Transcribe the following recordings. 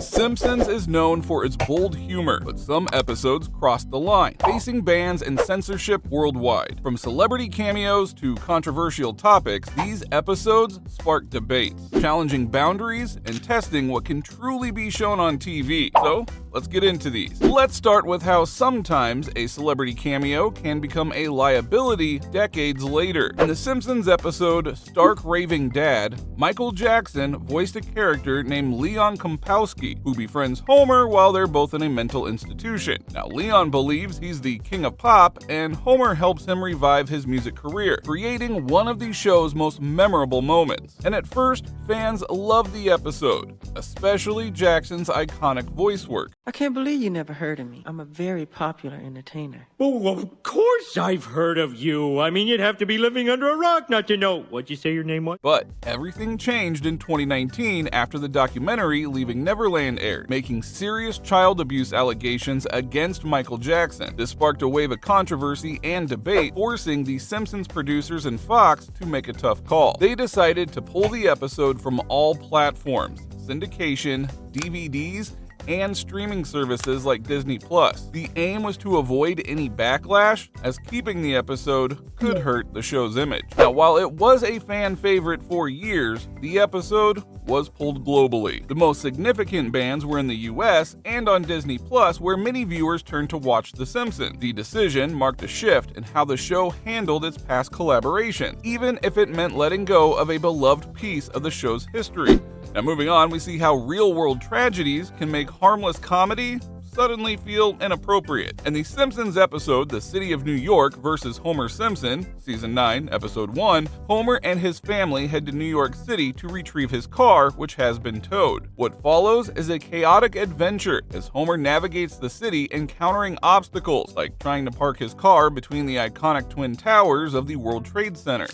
The Simpsons is known for its bold humor, but some episodes crossed the line, facing bans and censorship worldwide. From celebrity cameos to controversial topics, these episodes sparked debates, challenging boundaries and testing what can truly be shown on TV. So, let's get into these. Let's start with how sometimes a celebrity cameo can become a liability decades later. In the Simpsons episode Stark Raving Dad, Michael Jackson voiced a character named Leon Kompowski, who befriends Homer while they're both in a mental institution. Now, Leon believes he's the king of pop, and Homer helps him revive his music career, creating one of the show's most memorable moments. And at first, fans loved the episode, especially Jackson's iconic voice work. I can't believe you never heard of me. I'm a very popular entertainer. Oh, of course I've heard of you. I mean, you'd have to be living under a rock not to know. What'd you say your name was? But everything changed in 2019 after the documentary Leaving Neverland aired, making serious child abuse allegations against Michael Jackson. This sparked a wave of controversy and debate, forcing the Simpsons producers and Fox to make a tough call. They decided to pull the episode from all platforms, syndication, DVDs, and streaming services like Disney+. The aim was to avoid any backlash, as keeping the episode could hurt the show's image. Now, while it was a fan favorite for years, the episode was pulled globally. The most significant bans were in the US and on Disney+, where many viewers turned to watch The Simpsons. The decision marked a shift in how the show handled its past collaboration, even if it meant letting go of a beloved piece of the show's history. Now, moving on, we see how real-world tragedies can make harmless comedy suddenly feel inappropriate. In the Simpsons episode The City of New York vs. Homer Simpson, Season 9, Episode 1, Homer and his family head to New York City to retrieve his car, which has been towed. What follows is a chaotic adventure as Homer navigates the city, encountering obstacles like trying to park his car between the iconic Twin Towers of the World Trade Center.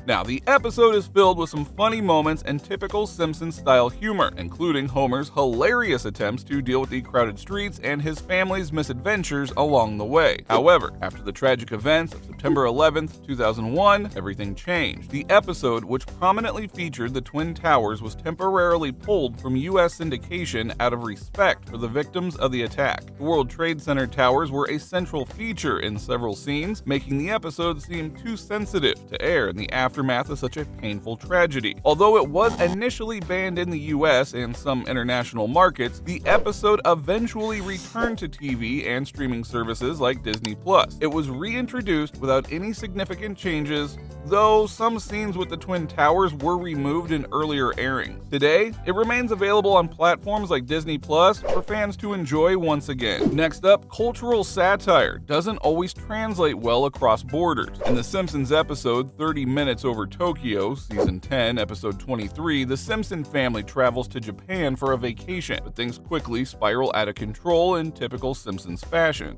Now, the episode is filled with some funny moments and typical Simpsons-style humor, including Homer's hilarious attempts to deal with the crowded streets and his family's misadventures along the way. However, after the tragic events of September 11th, 2001, everything changed. The episode, which prominently featured the Twin Towers, was temporarily pulled from U.S. syndication out of respect for the victims of the attack. The World Trade Center towers were a central feature in several scenes, making the episode seem too sensitive to air in the aftermath of such a painful tragedy. Although it was initially banned in the US and some international markets, the episode eventually returned to TV and streaming services like Disney+. It was reintroduced without any significant changes, though some scenes with the Twin Towers were removed in earlier airings. Today, it remains available on platforms like Disney+ for fans to enjoy once again. Next up, cultural satire doesn't always translate well across borders. In the Simpsons episode 30 Minutes Over Tokyo, Season 10, Episode 23, the Simpson family travels to Japan for a vacation, but things quickly spiral out of control in typical Simpsons fashion.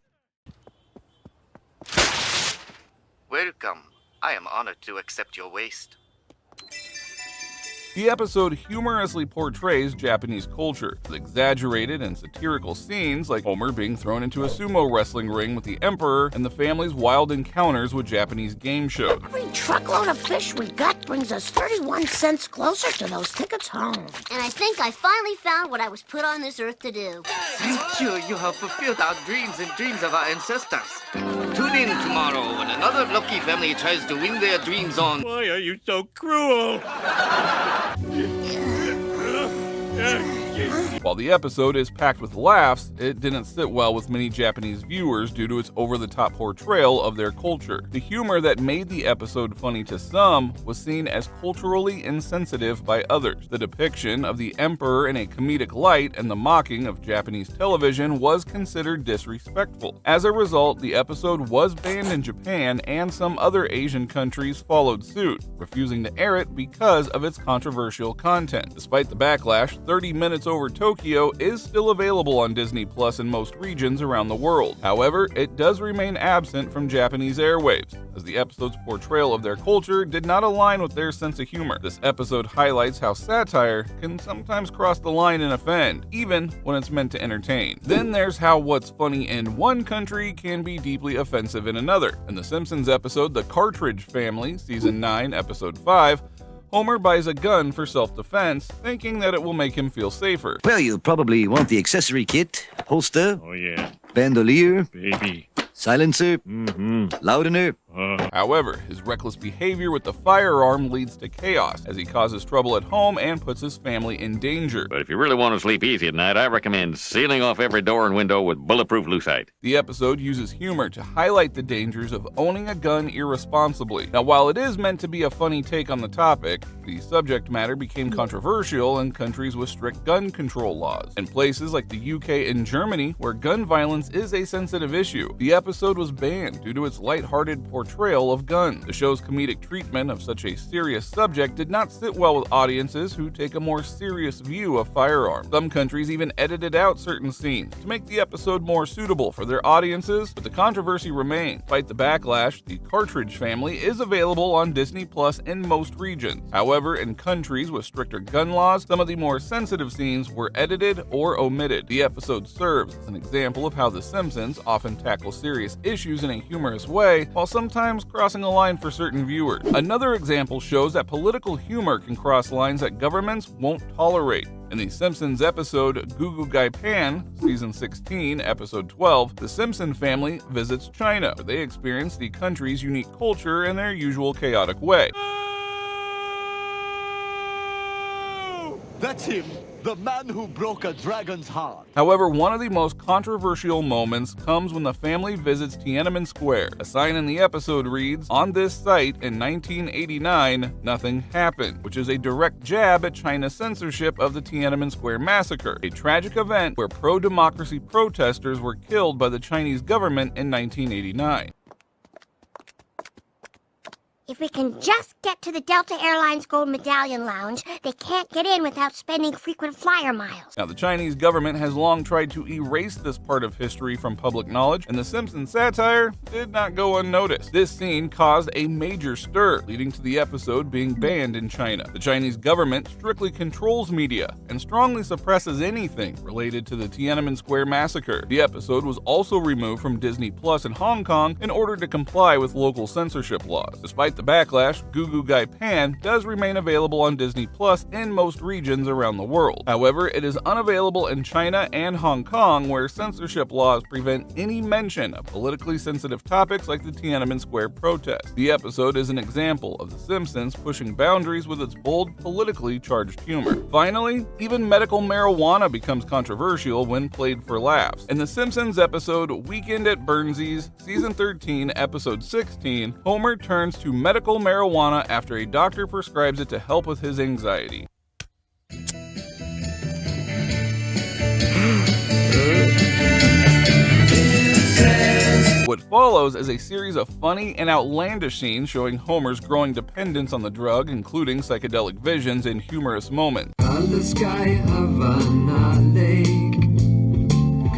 Welcome. I am honored to accept your waist. The episode humorously portrays Japanese culture, with exaggerated and satirical scenes like Homer being thrown into a sumo wrestling ring with the Emperor and the family's wild encounters with Japanese game shows. Every truckload of fish we got brings us 31 cents closer to those tickets home. And I think I finally found what I was put on this earth to do. Thank you. You have fulfilled our dreams and dreams of our ancestors. Tune in tomorrow when another lucky family tries to win their dreams on... Why are you so cruel? While the episode is packed with laughs, it didn't sit well with many Japanese viewers due to its over-the-top portrayal of their culture. The humor that made the episode funny to some was seen as culturally insensitive by others. The depiction of the Emperor in a comedic light and the mocking of Japanese television was considered disrespectful. As a result, the episode was banned in Japan, and some other Asian countries followed suit, refusing to air it because of its controversial content. Despite the backlash, 30 Minutes Over Tokyo Tokyo is still available on Disney Plus in most regions around the world. However, it does remain absent from Japanese airwaves, as the episode's portrayal of their culture did not align with their sense of humor. This episode highlights how satire can sometimes cross the line and offend, even when it's meant to entertain. Then there's how what's funny in one country can be deeply offensive in another. In the Simpsons episode The Cartridge Family, Season 9, Episode 5, Homer buys a gun for self-defense, thinking that it will make him feel safer. Well, you'll probably want the accessory kit, holster, Oh, yeah. bandolier, Baby. silencer, loudener. However, his reckless behavior with the firearm leads to chaos as he causes trouble at home and puts his family in danger. But if you really want to sleep easy at night, I recommend sealing off every door and window with bulletproof lucite. The episode uses humor to highlight the dangers of owning a gun irresponsibly. Now, while it is meant to be a funny take on the topic, the subject matter became controversial in countries with strict gun control laws. In places like the UK and Germany, where gun violence is a sensitive issue, the episode was banned due to its lighthearted portrayal of guns. The show's comedic treatment of such a serious subject did not sit well with audiences who take a more serious view of firearms. Some countries even edited out certain scenes to make the episode more suitable for their audiences, but the controversy remains. Despite the backlash, The Cartridge Family is available on Disney Plus in most regions. However, in countries with stricter gun laws, some of the more sensitive scenes were edited or omitted. The episode serves as an example of how The Simpsons often tackle serious issues in a humorous way, while sometimes crossing a line for certain viewers. Another example shows that political humor can cross lines that governments won't tolerate. In the Simpsons episode Goo Goo Gai Pan, Season 16, Episode 12, the Simpson family visits China, where they experience the country's unique culture in their usual chaotic way. That's him, the man who broke a dragon's heart. However, one of the most controversial moments comes when the family visits Tiananmen Square. A sign in the episode reads, "On this site in 1989, nothing happened," which is a direct jab at China's censorship of the Tiananmen Square massacre, a tragic event where pro-democracy protesters were killed by the Chinese government in 1989. If we can just get to the Delta Airlines Gold Medallion Lounge, they can't get in without spending frequent flyer miles. Now, the Chinese government has long tried to erase this part of history from public knowledge, and the Simpsons satire did not go unnoticed. This scene caused a major stir, leading to the episode being banned in China. The Chinese government strictly controls media and strongly suppresses anything related to the Tiananmen Square massacre. The episode was also removed from Disney Plus in Hong Kong in order to comply with local censorship laws. Despite the backlash, Goo Goo Gai Pan does remain available on Disney Plus in most regions around the world. However, it is unavailable in China and Hong Kong, where censorship laws prevent any mention of politically sensitive topics like the Tiananmen Square protest. The episode is an example of The Simpsons pushing boundaries with its bold, politically charged humor. Finally, even medical marijuana becomes controversial when played for laughs. In The Simpsons episode Weekend at Burnsies, Season 13, Episode 16, Homer turns to medical marijuana after a doctor prescribes it to help with his anxiety. What follows is a series of funny and outlandish scenes showing Homer's growing dependence on the drug, including psychedelic visions and humorous moments. Color sky, Havana Lake.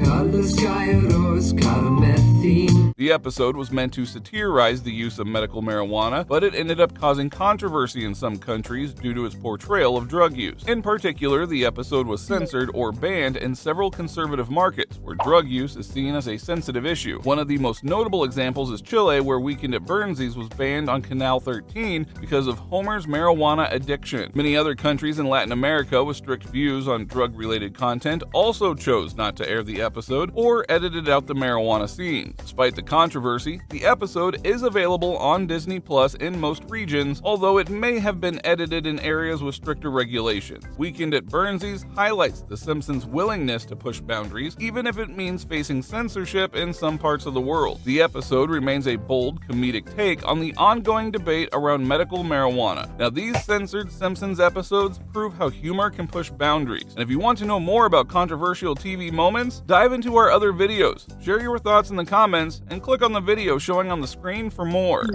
Color sky, rose, color methine. The episode was meant to satirize the use of medical marijuana, but it ended up causing controversy in some countries due to its portrayal of drug use. In particular, the episode was censored or banned in several conservative markets, where drug use is seen as a sensitive issue. One of the most notable examples is Chile, where Weekend at Burnsies was banned on Canal 13 because of Homer's marijuana addiction. Many other countries in Latin America with strict views on drug-related content also chose not to air the episode or edited out the marijuana scenes. Despite the controversy, the episode is available on Disney Plus in most regions, although it may have been edited in areas with stricter regulations. Weekend at Burnsies highlights The Simpsons' willingness to push boundaries, even if it means facing censorship in some parts of the world. The episode remains a bold, comedic take on the ongoing debate around medical marijuana. Now, these censored Simpsons episodes prove how humor can push boundaries. And if you want to know more about controversial TV moments, dive into our other videos. Share your thoughts in the comments and click on the video showing on the screen for more.